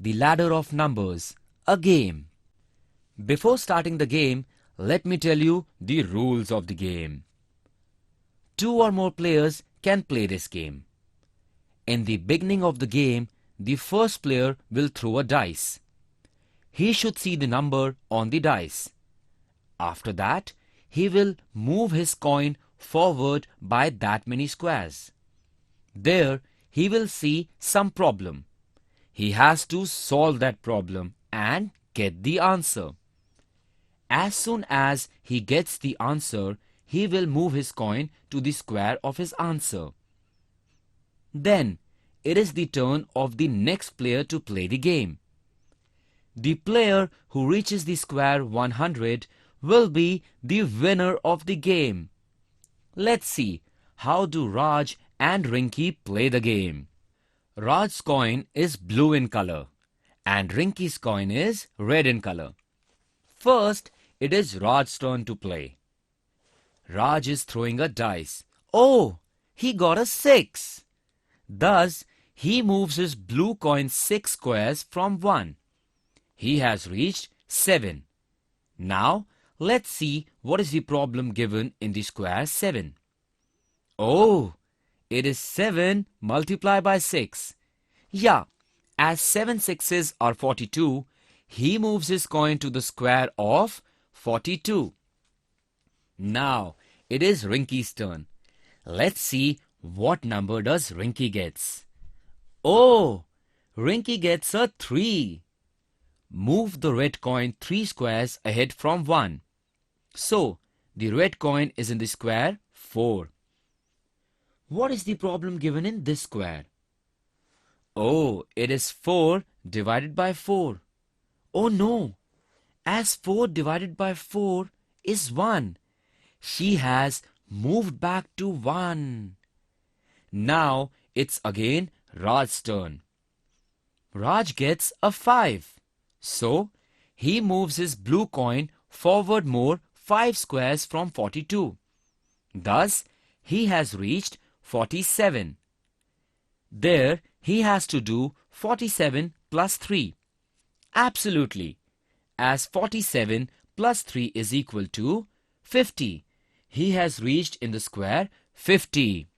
The Ladder of Numbers, a game. Before starting the game, let me tell you the rules of the game. 2 or more players can play this game. In the beginning of the game, the first player will throw a dice. He should see the number on the dice. After that, he will move his coin forward by that many squares. There, he will see some problem. He has to solve that problem and get the answer. As soon as he gets the answer, he will move his coin to the square of his answer. Then, it is the turn of the next player to play the game. The player who reaches the square 100 will be the winner of the game. Let's see, how do Raj and Rinky play the game? Raj's coin is blue in color and Rinky's coin is red in color. First, it is Raj's turn to play. Raj is throwing a dice. Oh, he got a 6. Thus, he moves his blue coin 6 squares from 1. He has reached 7. Now, let's see what is the problem given in the square 7. Oh, it is 7 multiplied by 6. Yeah, as 7 sixes are 42, he moves his coin to the square of 42. Now, it is Rinky's turn. Let's see what number does Rinky gets. Oh, Rinky gets a 3. Move the red coin 3 squares ahead from 1. So, the red coin is in the square 4. What is the problem given in this square? Oh, it is 4 divided by 4. Oh no, as 4 divided by 4 is 1. She has moved back to 1. Now, it's again Raj's turn. Raj gets a 5. So, he moves his blue coin forward more 5 squares from 42. Thus, he has reached 47. There, he has to do 47 plus 3. Absolutely. As 47 plus 3 is equal to 50. He has reached in the square 50.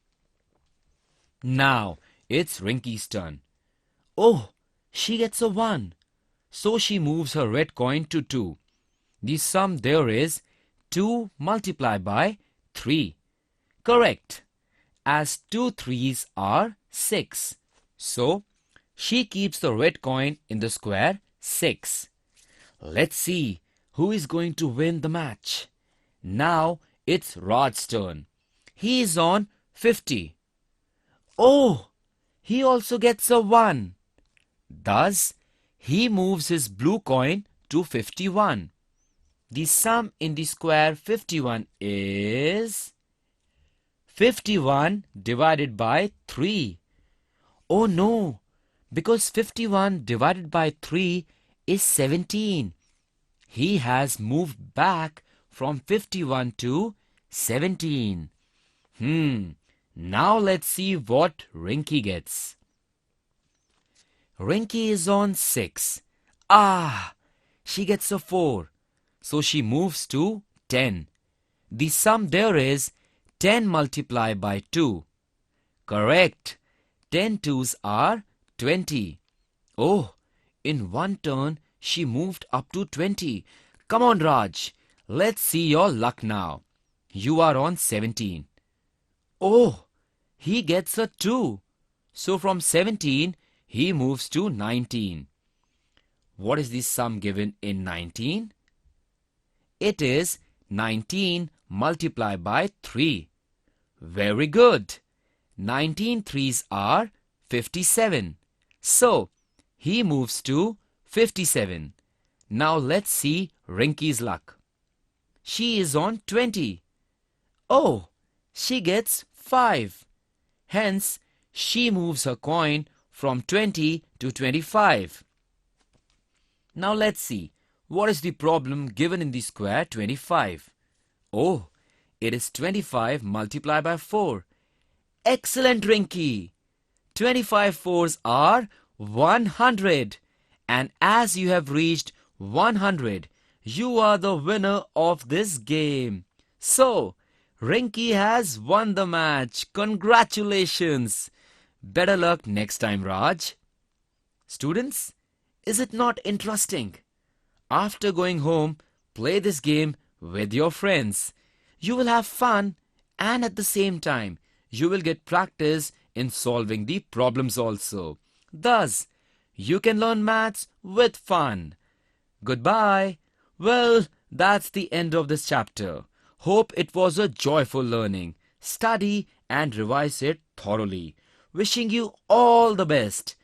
Now, it's Rinky's turn. Oh, she gets a 1. So she moves her red coin to 2. The sum there is 2 multiplied by 3. Correct. As 2 3s are 6. So, she keeps the red coin in the square 6. Let's see who is going to win the match. Now, it's Raj's turn. He is on 50. Oh, he also gets a 1. Thus, he moves his blue coin to 51. The sum in the square 51 is 51 divided by 3. Oh no, because 51 divided by 3 is 17. He has moved back from 51 to 17. Now let's see what Rinky gets. Rinky is on 6. Ah, she gets a 4. So she moves to 10. The sum there is 10 multiplied by 2. Correct. 10 2s are 20. Oh, in one turn she moved up to 20. Come on, Raj. Let's see your luck now. You are on 17. Oh, he gets a 2. So from 17, he moves to 19. What is the sum given in 19? It is 19 multiplied by 3. Very good. 19 3s are 57. So, he moves to 57. Now let's see Rinky's luck. She is on 20. Oh, she gets 5. Hence, she moves her coin from 20 to 25. Now let's see, what is the problem given in the square 25? Oh, it is 25 multiplied by 4. Excellent, Rinky! 25 4s are 100. And as you have reached 100, you are the winner of this game. So, Rinky has won the match. Congratulations. Better luck next time, Raj. Students, is it not interesting? After going home, play this game with your friends. You will have fun and at the same time, you will get practice in solving the problems also. Thus, you can learn maths with fun. Goodbye. Well, that's the end of this chapter. Hope it was a joyful learning. Study and revise it thoroughly. Wishing you all the best.